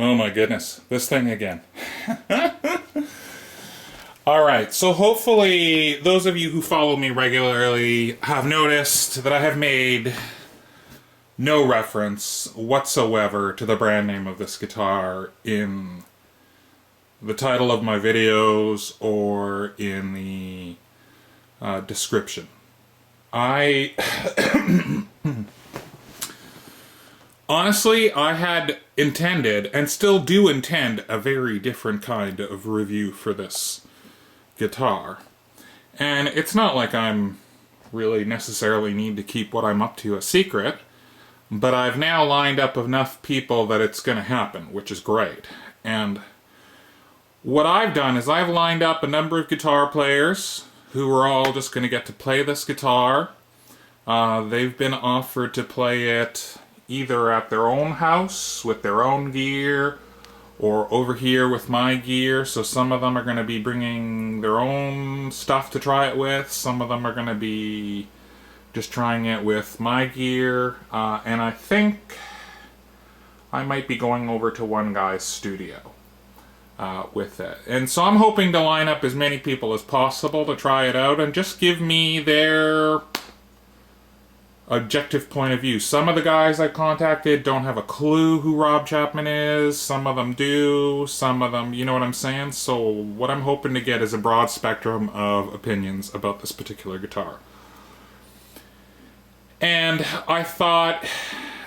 Oh my goodness, this thing again. Alright, so hopefully those of you who follow me regularly have noticed that I have made no reference whatsoever to the brand name of this guitar in the title of my videos or in the description. Honestly, I had intended, and still do intend, a very different kind of review for this guitar. And it's not like I'm really necessarily need to keep what I'm up to a secret, but I've now lined up enough people that it's going to happen, which is great. And what I've done is I've lined up a number of guitar players who are all just going to get to play this guitar. They've been offered to play it either at their own house with their own gear or over here with my gear. So some of them are going to be bringing their own stuff to try it with. Some of them are going to be just trying it with my gear. And I think I might be going over to one guy's studio with it. And so I'm hoping to line up as many people as possible to try it out and just give me their objective point of view. Some of the guys I contacted don't have a clue who Rob Chapman is. Some of them do. Some of them, you know what I'm saying? So what I'm hoping to get is a broad spectrum of opinions about this particular guitar. And I thought,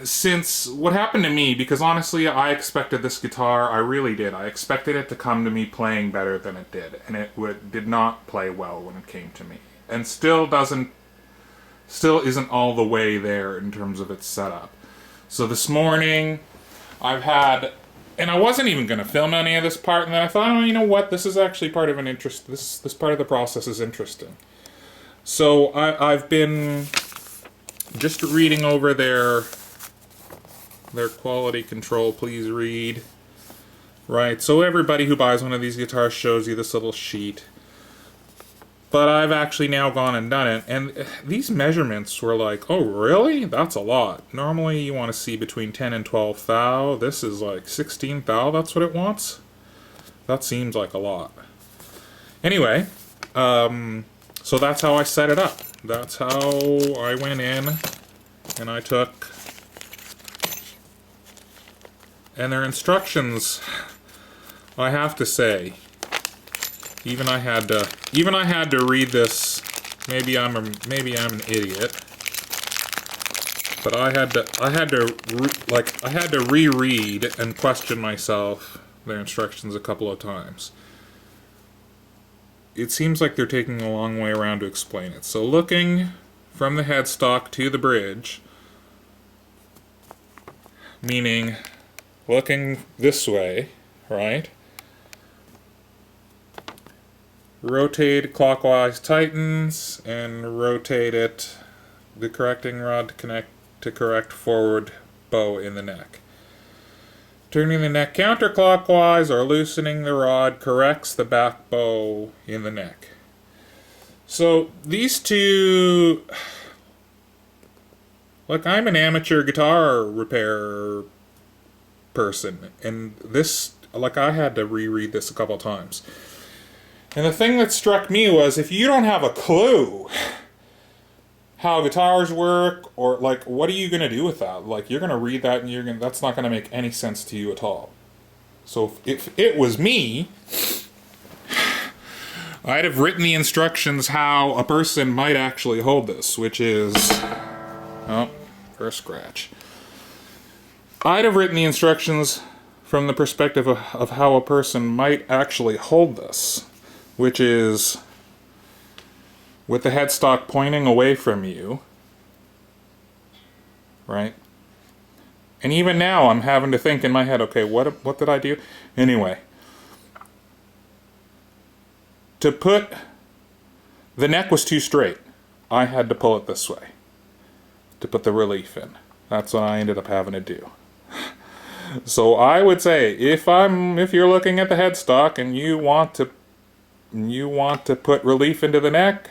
since what happened to me, because honestly I expected this guitar, I really did. I expected it to come to me playing better than it did. And it did not play well when it came to me. And still isn't all the way there in terms of its setup. So this morning, I've had, and I wasn't even going to film any of this part, and then I thought, oh, you know what, this is actually part of an interest, this part of the process is interesting. So I've been just reading over their quality control, please read. Right, so everybody who buys one of these guitars shows you this little sheet. But I've actually now gone and done it, and these measurements were like, oh really? That's a lot. Normally you want to see between 10 and 12 thou. This is like 16 thou, that's what it wants? That seems like a lot. Anyway, so that's how I set it up. That's how I went in, and I took, and their instructions, I have to say, Even I had to read this. Maybe I'm an idiot, but I had to reread and question myself their instructions a couple of times. It seems like they're taking a long way around to explain it. So looking from the headstock to the bridge, meaning looking this way, right? Rotate clockwise tightens, and rotate it, the correcting rod to correct forward bow in the neck. Turning the neck counterclockwise or loosening the rod corrects the back bow in the neck. So these two, like, I'm an amateur guitar repair person, and this, like, I had to reread this a couple times. And the thing that struck me was, if you don't have a clue how guitars work, or like, what are you going to do with that? Like, you're going to read that and that's not going to make any sense to you at all. So if it was me, I'd have written the instructions how a person might actually hold this, which is, oh, first scratch. I'd have written the instructions from the perspective of how a person might actually hold this, which is with the headstock pointing away from you, right? And even now I'm having to think in my head, okay, what did I do? Anyway, to put, the neck was too straight. I had to pull it this way to put the relief in. That's what I ended up having to do. So I would say, if you're looking at the headstock and you want to put relief into the neck,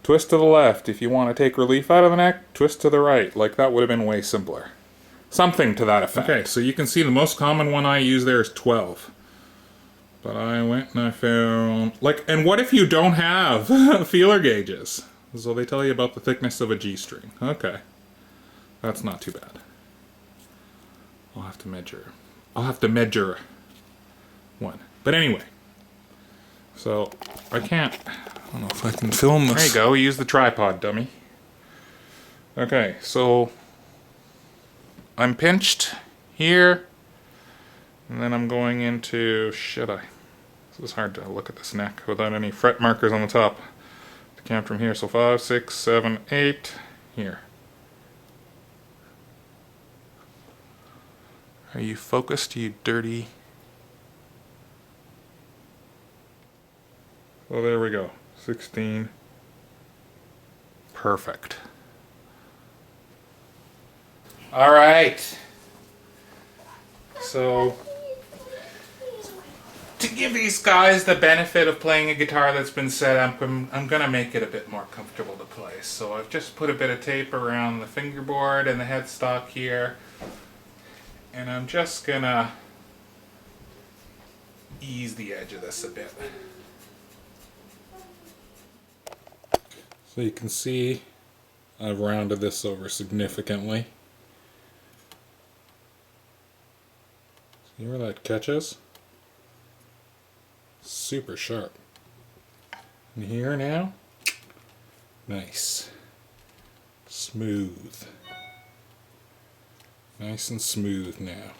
twist to the left. If you want to take relief out of the neck, twist to the right. Like, that would have been way simpler. Something to that effect. Okay, so you can see the most common one I use there is 12. But I went and I found... Like, and what if you don't have feeler gauges? So they tell you about the thickness of a G-string. Okay. That's not too bad. I'll have to measure. I'll have to measure one. But anyway. So, I can't... I don't know if I can film this. There you go, use the tripod, dummy. Okay, so... I'm pinched here. And then I'm going into... Should I? This is hard to look at this neck without any fret markers on the top. To count from here. So 5, 6, 7, 8. Here. Are you focused, you dirty... Oh, there we go. 16. Perfect. Alright. So, to give these guys the benefit of playing a guitar that's been set up, I'm going to make it a bit more comfortable to play. So I've just put a bit of tape around the fingerboard and the headstock here. And I'm just going to ease the edge of this a bit. So you can see I've rounded this over significantly. See where that catches? Super sharp. And here now, nice. Smooth. Nice and smooth now.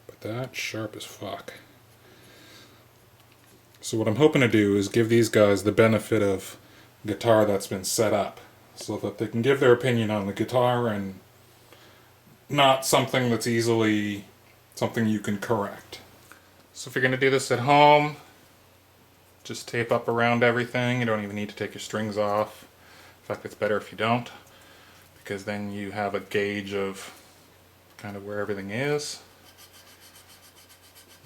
But that's sharp as fuck. So what I'm hoping to do is give these guys the benefit of guitar that's been set up, so that they can give their opinion on the guitar and not something that's easily something you can correct. So if you're going to do this at home, just tape up around everything. You don't even need to take your strings off. In fact, it's better if you don't, because then you have a gauge of kind of where everything is.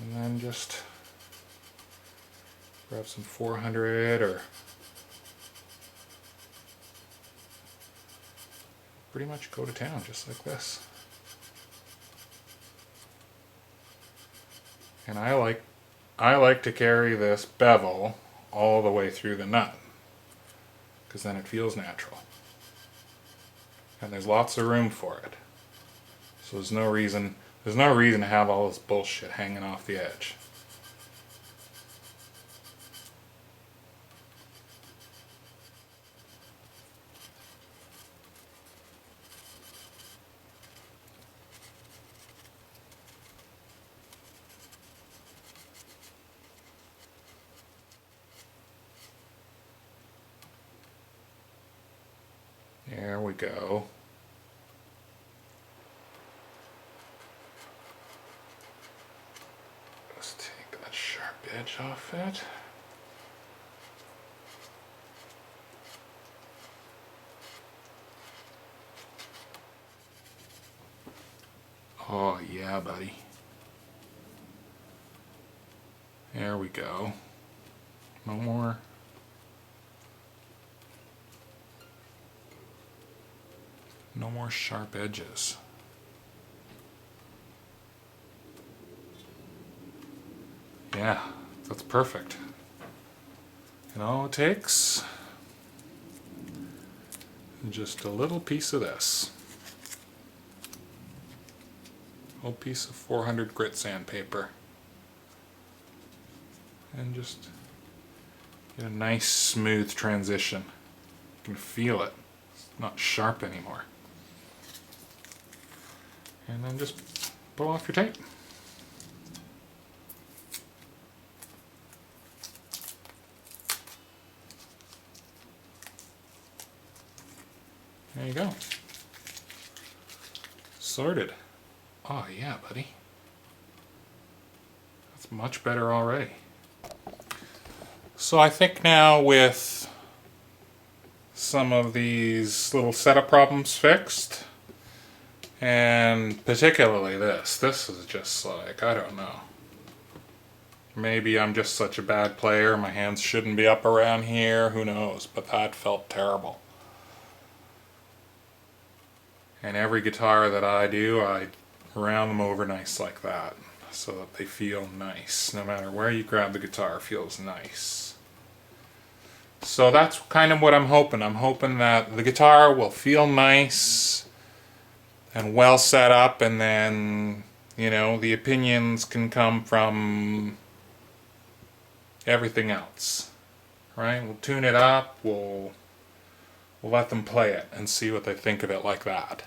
And then just grab some 400 or pretty much go to town just like this. And I like to carry this bevel all the way through the nut, because then it feels natural. And there's lots of room for it. So there's no reason to have all this bullshit hanging off the edge. There we go. Let's take that sharp edge off it. Oh yeah, buddy. There we go. No more. No more sharp edges. Yeah, that's perfect. And all it takes is just a little piece of this. A whole piece of 400 grit sandpaper. And just get a nice smooth transition. You can feel it. It's not sharp anymore. And then just pull off your tape. There you go. Sorted. Oh yeah, buddy. That's much better already. So I think now with some of these little setup problems fixed, and particularly this is just like, I don't know. Maybe I'm just such a bad player, my hands shouldn't be up around here, who knows, but that felt terrible. And every guitar that I do, I round them over nice like that, so that they feel nice. No matter where you grab the guitar, it feels nice. So that's kind of what I'm hoping. I'm hoping that the guitar will feel nice and well set up, and then, you know, the opinions can come from everything else. Right? We'll tune it up, we'll let them play it and see what they think of it like that.